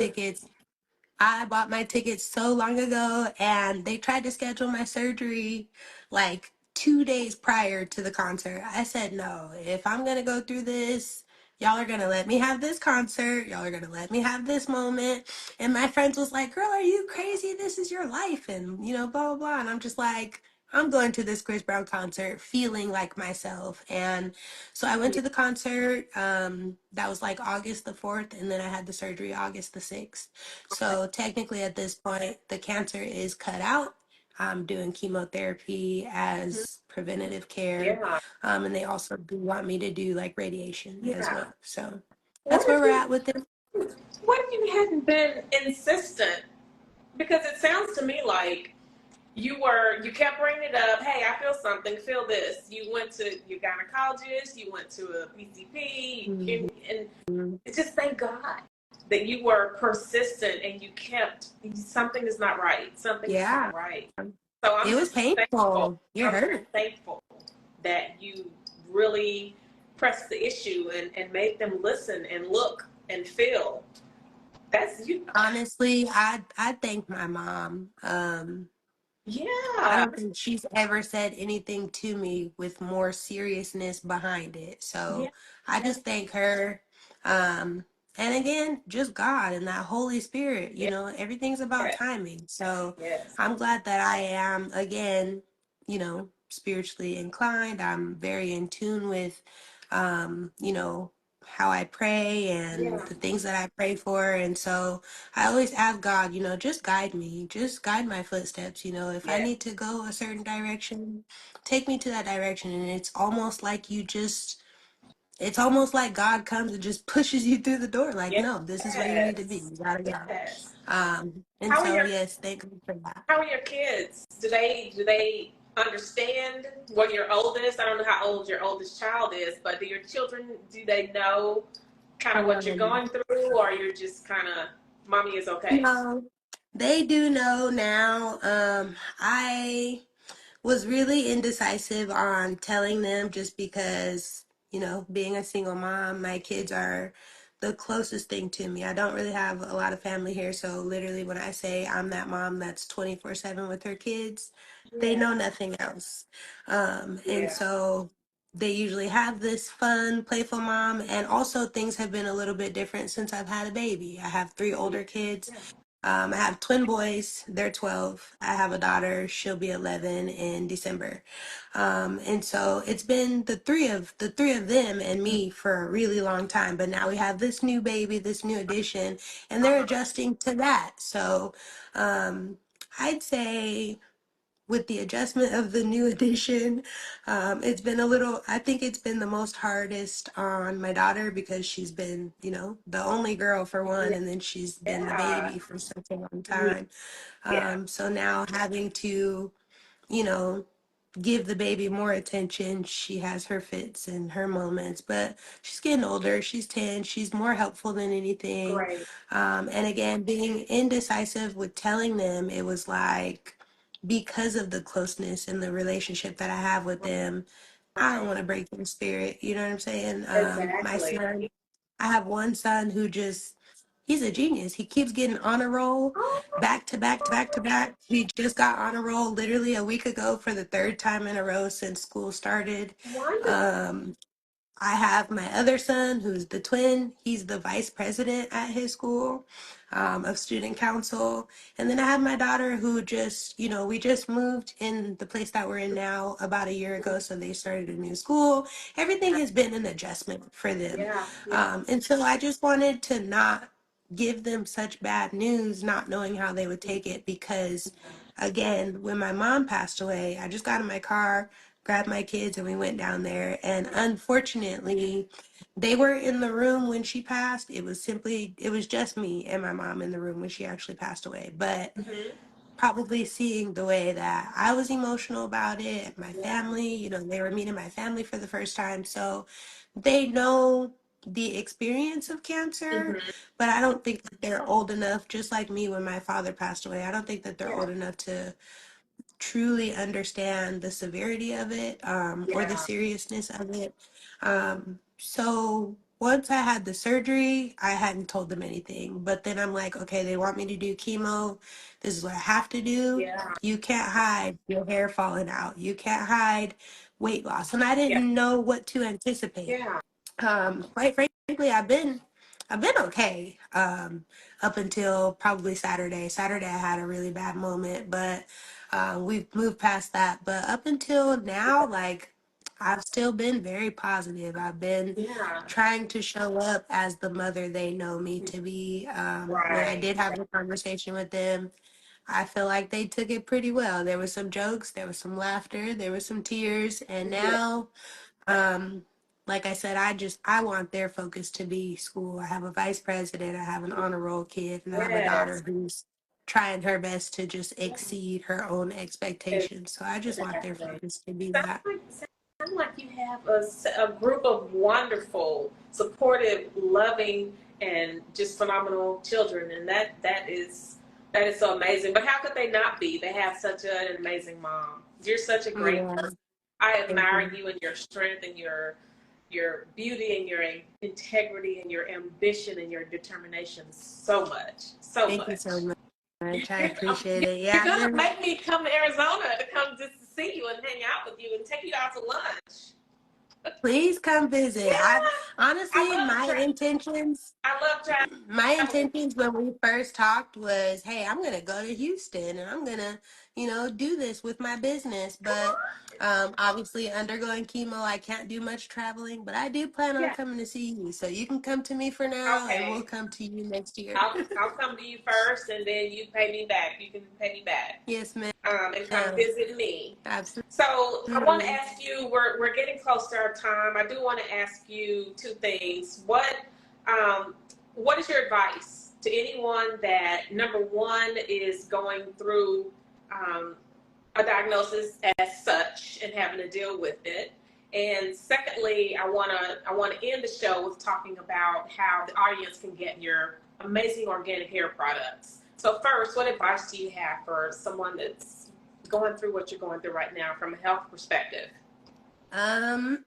Speaker 2: tickets so long ago, and they tried to schedule my surgery like 2 days prior to the concert. I said, no, if I'm going to go through this, y'all are going to let me have this concert. Y'all are going to let me have this moment. And my friends was like, girl, are you crazy? This is your life. And, you know, blah, blah, blah. And I'm just like, I'm going to this Chris Brown concert feeling like myself. And so I went
Speaker 1: Yeah.
Speaker 2: to the concert. That was like August the 4th. And then I had the surgery August the 6th. So technically at this point, the cancer is cut out. I'm doing chemotherapy
Speaker 1: Mhm.
Speaker 2: as preventative care.
Speaker 1: Yeah.
Speaker 2: And they also do want me to do like radiation as
Speaker 1: Yeah.
Speaker 2: well. So
Speaker 1: What
Speaker 2: that's where
Speaker 1: if
Speaker 2: we're
Speaker 1: you
Speaker 2: at with it.
Speaker 1: what if you hadn't been insistent? Because it sounds to me like you kept bringing it up. Hey, I feel something. Feel this. You went to your gynecologist. You went to a PCP,
Speaker 2: Mhm.
Speaker 1: and it's just thank God that you were persistent and you kept. Something is not right. Something is
Speaker 2: Yeah,
Speaker 1: not right. So I'm
Speaker 2: it was
Speaker 1: just thankful.
Speaker 2: painful. You're
Speaker 1: I'm just
Speaker 2: hurt.
Speaker 1: thankful that you really pressed the issue and made them listen and look and feel. That's you.
Speaker 2: Honestly, I thank my mom. I
Speaker 1: Yeah.
Speaker 2: don't think she's ever said anything to me with more seriousness behind it.
Speaker 1: Yeah.
Speaker 2: So I just thank her. Um, And again, just God and that Holy Spirit,
Speaker 1: Yes.
Speaker 2: everything's about timing. So
Speaker 1: Yes.
Speaker 2: I'm glad that I am, again, spiritually inclined. I'm very in tune with, how I pray and
Speaker 1: Yeah.
Speaker 2: the things that I pray for. And so I always ask God, just guide me, just guide my footsteps. If I
Speaker 1: Yes.
Speaker 2: need to go a certain direction, take me to that direction. And it's almost like God comes and just pushes you through the door. Like,
Speaker 1: Yes.
Speaker 2: no, this is where you need to be. You gotta go.
Speaker 1: Yes.
Speaker 2: And
Speaker 1: How are
Speaker 2: so
Speaker 1: your
Speaker 2: yes, thank you for that.
Speaker 1: How are your kids? Do they understand what your oldest? I don't know how old your oldest child is, but do they know kind of what you're
Speaker 2: Um,
Speaker 1: going through, or you're just kind of mommy is okay?
Speaker 2: no, they do know now. I was really indecisive on telling them just because, being a single mom, my kids are the closest thing to me. I don't really have a lot of family here, so literally when I say I'm that mom that's 24/7 with her kids, they
Speaker 1: Yeah.
Speaker 2: know nothing else. And
Speaker 1: Yeah.
Speaker 2: so they usually have this fun, playful mom, and also things have been a little bit different since I've had a baby. I have three older kids.
Speaker 1: Yeah.
Speaker 2: I have twin boys, they're 12. I have a daughter, she'll be 11 in December. And so it's been the three of them and me for a really long time. But now we have this new baby, this new addition, and they're
Speaker 1: Uh-huh.
Speaker 2: adjusting to that. So um, I'd say with the adjustment of the new addition, it's been I think it's been the most hardest on my daughter because she's been, the only girl for one, and then she's been the
Speaker 1: Yeah.
Speaker 2: baby for such a long
Speaker 1: Yeah.
Speaker 2: time.
Speaker 1: Yeah.
Speaker 2: So now having to, you know, give the baby more attention. She has her fits and her moments, but she's getting older. She's 10. She's more helpful than anything.
Speaker 1: Great.
Speaker 2: And again, being indecisive with telling them, it was like, because of the closeness and the relationship that I have with them, I don't
Speaker 1: Right.
Speaker 2: want to break their spirit. You know what I'm saying? My
Speaker 1: Exactly.
Speaker 2: son, I have one son who he's a genius. He keeps getting on a roll
Speaker 1: Oh,
Speaker 2: back to back to back to back. We just got on a roll literally a week ago for the third time in a row since school started.
Speaker 1: wonderful.
Speaker 2: Um, I have my other son, who's the twin. He's the vice president at his school, of student council. And then I have my daughter who we just moved in the place that we're in now about a year ago. So they started a new school. Everything has been an adjustment for them.
Speaker 1: Yeah. Yeah.
Speaker 2: And so I just wanted to not give them such bad news, not knowing how they would take it. Because again, when my mom passed away, I just got in my car, grabbed my kids, and we went down there. And unfortunately, they were in the room when she passed. It was just me and my mom in the room when she actually passed away. But
Speaker 1: Hmm.
Speaker 2: probably seeing the way that I was emotional about it, and my
Speaker 1: Yeah.
Speaker 2: family, they were meeting my family for the first time. So they know the experience of cancer,
Speaker 1: Hmm.
Speaker 2: but I don't think that they're old enough, just like me when my father passed away. I don't think that they're
Speaker 1: Yeah.
Speaker 2: old enough to truly understand the severity of it, or the
Speaker 1: Yeah.
Speaker 2: seriousness of it. So once I had the surgery, I hadn't told them anything. But then I'm like, okay, they want me to do chemo. This is what I have to do.
Speaker 1: Yeah.
Speaker 2: You can't hide your hair falling out. You can't hide weight loss. And I
Speaker 1: Yeah.
Speaker 2: didn't know what to anticipate.
Speaker 1: Yeah.
Speaker 2: Quite frankly, I've been okay, up until probably Saturday. Saturday, I had a really bad moment, but we've moved past that. But up until now, like, I've still been very positive. I've been
Speaker 1: Yeah.
Speaker 2: trying to show up as the mother they know me to be. When I
Speaker 1: Right.
Speaker 2: did have the conversation with them, I feel like they took it pretty well. There was some jokes, there was some laughter, there was some tears, and
Speaker 1: Yeah.
Speaker 2: now, um, like I said, I want their focus to be school. I have a vice president, I have an honor roll kid, and I have a daughter
Speaker 1: Yes.
Speaker 2: who's trying her best to just exceed her own expectations. So I just want their
Speaker 1: Exactly.
Speaker 2: focus to be
Speaker 1: Sounds
Speaker 2: that.
Speaker 1: like, sounds like you have a group of wonderful, supportive, loving, and just phenomenal children, and that is so amazing. But how could they not be? They have such an amazing mom. You're such a great
Speaker 2: Yeah,
Speaker 1: person. I
Speaker 2: thank
Speaker 1: admire
Speaker 2: you.
Speaker 1: you and your strength and your beauty and your integrity and your ambition and your determination so much, so
Speaker 2: Thank you
Speaker 1: much.
Speaker 2: so much. I
Speaker 1: You're,
Speaker 2: appreciate it.
Speaker 1: you're
Speaker 2: Yeah, I've
Speaker 1: gonna
Speaker 2: been
Speaker 1: make me come to Arizona to come just to see you and hang out with you and take you out to lunch.
Speaker 2: Please come visit. I
Speaker 1: Yeah, I
Speaker 2: honestly,
Speaker 1: love
Speaker 2: my intentions,
Speaker 1: I love
Speaker 2: my
Speaker 1: traveling.
Speaker 2: intentions when we first talked was, hey, I'm gonna go to Houston and I'm gonna, do this with my business.
Speaker 1: Come
Speaker 2: But
Speaker 1: on.
Speaker 2: obviously, undergoing chemo, I can't do much traveling. But I do plan on
Speaker 1: Yeah.
Speaker 2: coming to see you, so you can come to me for now, and we'll
Speaker 1: Okay.
Speaker 2: come to you next year.
Speaker 1: I'll come to you first, and then you pay me back. You can pay me back,
Speaker 2: Yes,
Speaker 1: and come
Speaker 2: ma'am.
Speaker 1: visit me. So I want to
Speaker 2: Absolutely.
Speaker 1: ask you. We're getting close to our time. I do want to ask you two things. What is your advice to anyone that, number one, is going through um, a diagnosis as such and having to deal with it? And secondly, I wanna end the show with talking about how the audience can get your amazing organic hair products. So first, what advice do you have for someone that's going through what you're going through right now from a health perspective?
Speaker 2: Um,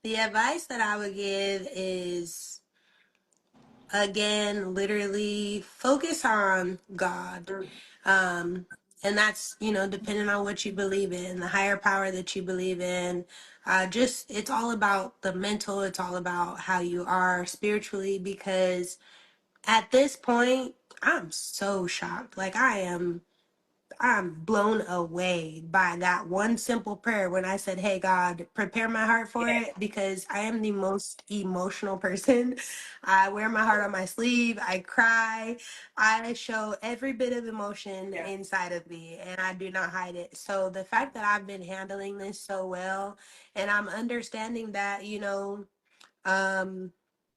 Speaker 2: the advice that I would give is, again, literally focus on God.
Speaker 1: Mm.
Speaker 2: Um, and that's, depending on what you believe in, the higher power that you believe in. Just, it's all about the mental, it's all about how you are spiritually, because at this point, I'm so shocked. Like, I'm blown away by that one simple prayer when I said, hey, God, prepare my heart for
Speaker 1: Yeah,
Speaker 2: it, because I am the most emotional person. I wear my heart on my sleeve. I cry. I show every bit of emotion
Speaker 1: yeah,
Speaker 2: inside of me, and I do not hide it. So the fact that I've been handling this so well, and I'm understanding that, um,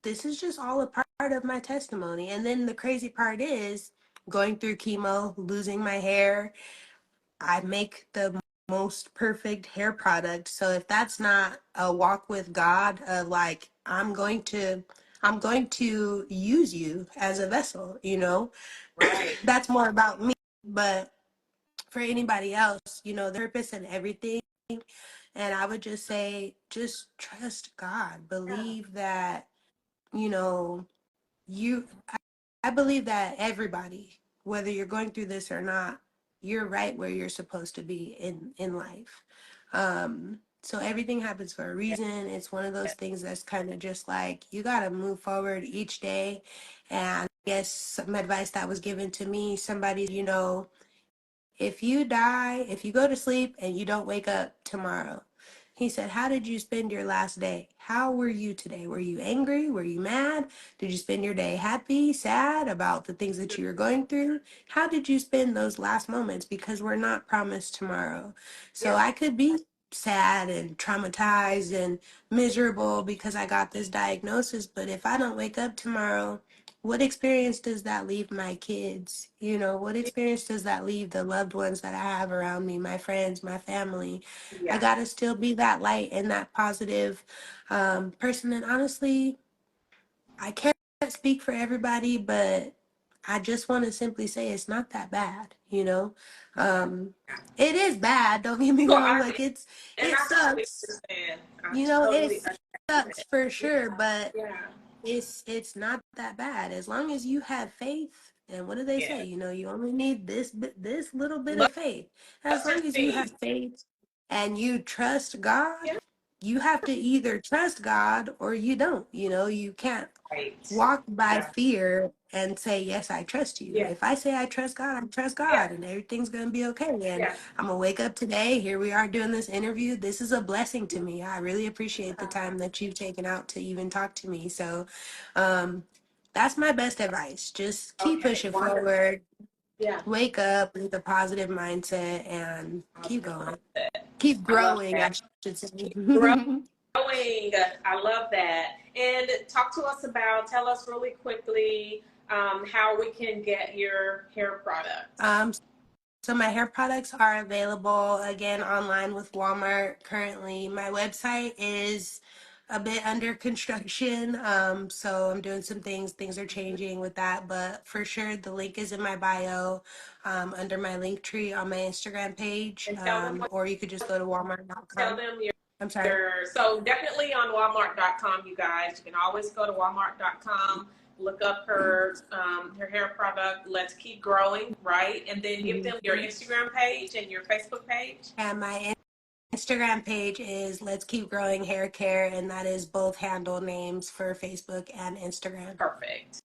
Speaker 2: this is just all a part of my testimony. And then the crazy part is going through chemo, losing my hair. I make the most perfect hair product. So if that's not a walk with God of like, I'm going to use you as a vessel,
Speaker 1: right.
Speaker 2: that's more about me. But for anybody else, the purpose and everything. And I would just say, just trust God.
Speaker 1: Yeah,
Speaker 2: Believe that, you know, you I believe that everybody, whether you're going through this or not, you're right where you're supposed to be in life. So everything happens for a
Speaker 1: yeah,
Speaker 2: reason. It's one of those things that's kind of just like you got to move forward each day. And I guess some advice that was given to me, somebody, if you go to sleep and you don't wake up tomorrow, he said, how did you spend your last day? How were you today? Were you angry? Were you mad? Did you spend your day happy, sad about the things that you were going through? How did you spend those last moments? Because we're not promised tomorrow. So
Speaker 1: yeah,
Speaker 2: I could be sad and traumatized and miserable because I got this diagnosis, but if I don't wake up tomorrow, what experience does that leave my kids? What experience does that leave the loved ones that I have around me, my friends, my family? I
Speaker 1: yeah.
Speaker 2: gotta still be that light and that positive person. And honestly, I can't speak for everybody, but I just want to simply say it's not that bad. It is bad. Don't get me
Speaker 1: So
Speaker 2: wrong. Like
Speaker 1: and
Speaker 2: it
Speaker 1: I totally
Speaker 2: sucks.
Speaker 1: understand. I
Speaker 2: It
Speaker 1: totally
Speaker 2: sucks
Speaker 1: understand.
Speaker 2: for
Speaker 1: Yeah,
Speaker 2: sure, but
Speaker 1: yeah,
Speaker 2: it's not that bad as long as you have faith. And what do they
Speaker 1: yeah.
Speaker 2: say? You only need this little bit of faith. As
Speaker 1: Mustard
Speaker 2: long as you have
Speaker 1: seed.
Speaker 2: faith and you trust God,
Speaker 1: Yeah,
Speaker 2: you have to either trust God or you don't. You can't
Speaker 1: right.
Speaker 2: walk by
Speaker 1: Yeah,
Speaker 2: fear and say, yes, I trust you.
Speaker 1: yeah,
Speaker 2: If I say I trust God, I trust
Speaker 1: yeah,
Speaker 2: God, and everything's going to be okay. And
Speaker 1: yeah.
Speaker 2: I'm going to wake up today. Here we are doing this interview. This is a blessing to me. I really appreciate the time that you've taken out to even talk to me. So um, that's my best advice. Just keep
Speaker 1: Okay,
Speaker 2: pushing
Speaker 1: wonderful.
Speaker 2: forward,
Speaker 1: Yeah,
Speaker 2: wake up with a positive mindset, and keep
Speaker 1: positive
Speaker 2: going.
Speaker 1: mindset.
Speaker 2: Keep
Speaker 1: I love
Speaker 2: growing,
Speaker 1: that.
Speaker 2: I should say.
Speaker 1: Growing. I love that. And talk to us about, tell us really quickly how we can get your hair products.
Speaker 2: um, So my hair products are available again online with Walmart currently. My website is a bit under construction. So I'm doing some things. Things are changing with that, but for sure the link is in my bio, under my link tree on my Instagram page.
Speaker 1: And tell them
Speaker 2: Or you could just go to
Speaker 1: tell
Speaker 2: walmart.com.
Speaker 1: them
Speaker 2: I'm sorry.
Speaker 1: your, so definitely on Walmart.com, you guys. You can always go to Walmart.com, look up her hair product. Let's keep growing, right? And then give them your
Speaker 2: Mhm.
Speaker 1: Instagram page and your Facebook page.
Speaker 2: And my Instagram page is Let's Keep Growing Hair Care, and that is both handle names for Facebook and Instagram.
Speaker 1: Perfect.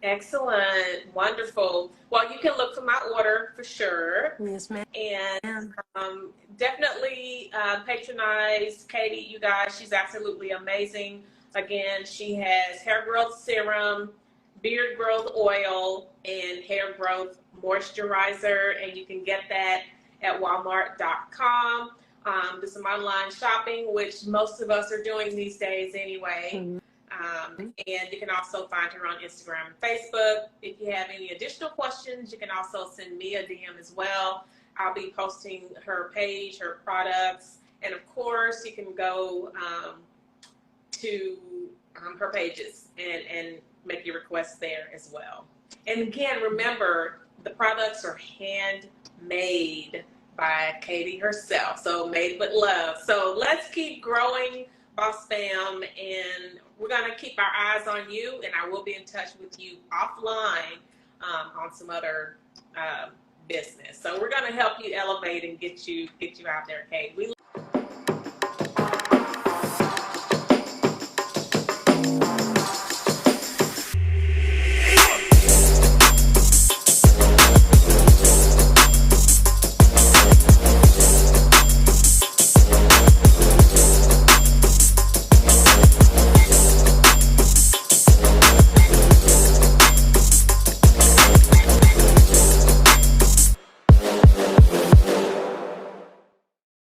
Speaker 1: Excellent. Wonderful. Well, you can look for my order for sure.
Speaker 2: Yes, ma'am.
Speaker 1: And definitely patronize Katie, you guys. She's absolutely amazing. Again, she has Hair Growth Serum, Beard Growth Oil, and Hair Growth Moisturizer. And you can get that at walmart.com. Do some online shopping, which most of us are doing these days anyway.
Speaker 2: Mm-hmm.
Speaker 1: And you can also find her on Instagram and Facebook. If you have any additional questions, you can also send me a DM as well. I'll be posting her page, her products, and of course, you can go to her pages and make your requests there as well. And again, remember, the products are handmade by Katie herself, so made with love. So let's keep growing, Boss Fam, and we're going to keep our eyes on you, and I will be in touch with you offline on some other business. So we're going to help you elevate and get you out there, Kate. We